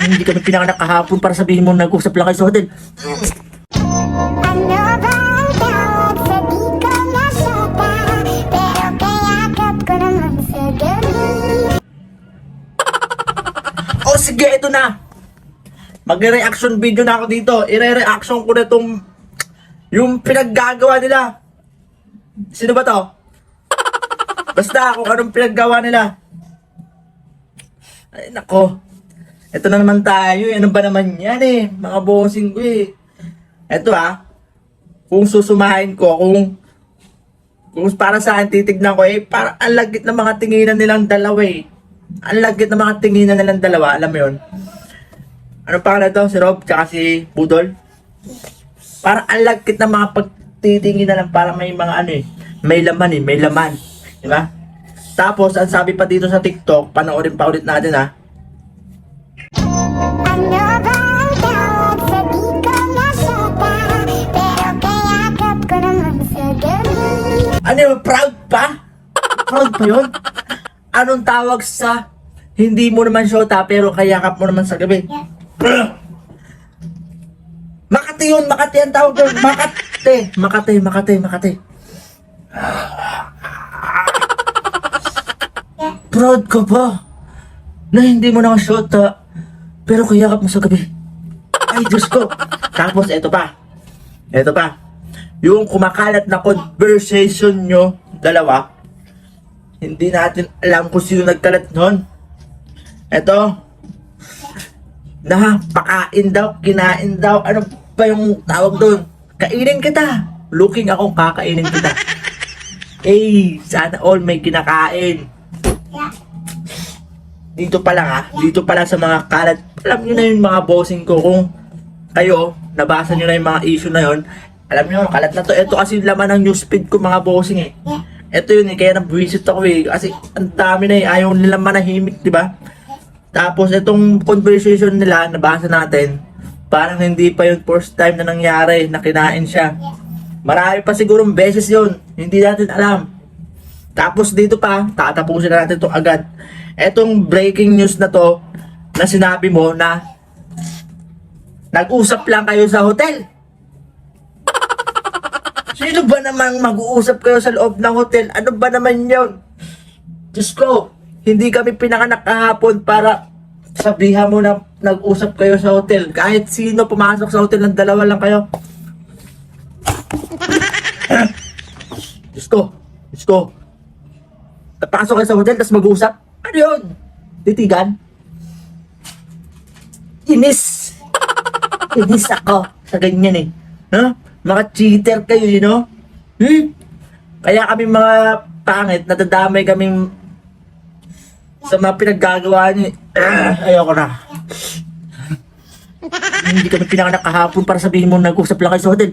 Hindi kami pinanganak kahapon para sabihin mo nag-usap lang kayo sa hotel. Ano ba ang tawag sa di ko nasyata? Pero kayakap ko naman sa gabi. O sige, ito na. Mag-reaction video na ako dito. I-reaction ko na itong yung pinaggagawa nila. Sino ba to? Basta kung anong pinaggagawa nila. Ay nako. Ito na naman tayo. Ano ba naman yan eh. Mga bossing ko eh. Ito kung susumahin ko, kung para saan titignan ko eh, para ang lagit ng mga tinginan nilang dalawa eh. Ang lagit ng mga tinginan nilang dalawa, alam mo yun? Ano pangalan to? Si Rob, tsaka si Budol? Para ang lagit ng mga pagtitingin na lang, para may mga ano eh, may laman eh, may laman. Diba? Tapos, ang sabi pa dito sa TikTok, panoorin pa ulit natin Ano ba ang tawag sa di ko nasyata? Pero kayakap ko naman sa gabi. Ano yun? Proud pa? Proud pa yun? Anong tawag sa hindi mo naman syota pero kayakap mo naman sa gabi? Makati yun! Makati ang tawag doon! Makati! Makati! Makati! Makati! Proud ka ba? Na hindi mo naman syota pero kayakap mo sa gabi? Ay, Diyos ko! Tapos, eto pa. Eto pa. Yung kumakalat na conversation nyo, dalawa, hindi natin alam kung sino nagkalat nun. Eto, pakain daw, kinain daw, ano ba yung tawag doon? Kainin kita. Looking akong kakainin kita. Eh, sana all may kinakain. Dito pa lang dito pa lang sa mga kalat. Alam nyo na yung mga bossing ko, kung kayo, nabasa nyo na yung mga issue na yun, alam nyo, kalat na to. Ito kasi yung laman ng newsfeed ko, mga bossing eh. Ito yun eh, kaya nabwisit ako eh. Kasi ang dami na eh, ayaw nila manahimik, di ba? Tapos itong conversation nila, nabasa natin, parang hindi pa yung first time na nangyari na kinain siya. Marami pa sigurong beses yun, hindi natin alam. Tapos dito pa, tatapusin na natin ito agad. Etong breaking news na to, na sinabi mo na nag-usap lang kayo sa hotel. Sino ba namang mag-uusap kayo sa loob ng hotel? Ano ba naman yun? Diyos ko, hindi kami pinanganak kahapon para sabihan mo na nag-usap kayo sa hotel. Kahit sino pumasok sa hotel ng dalawa lang kayo. Diyos ko, Diyos ko. Napasok kayo sa hotel, tapos mag-uusap. Ano yun? Titigan? Inis! Inis ako sa ganyan eh. No? Mga cheater kayo, you know? Kaya kami mga pangit, nadadamay kaming sa mga pinaggagawa niyo. Ayoko na. Hindi kami pinanganak kahapon para sabihin mo nag-usap lang kayo sa hotel.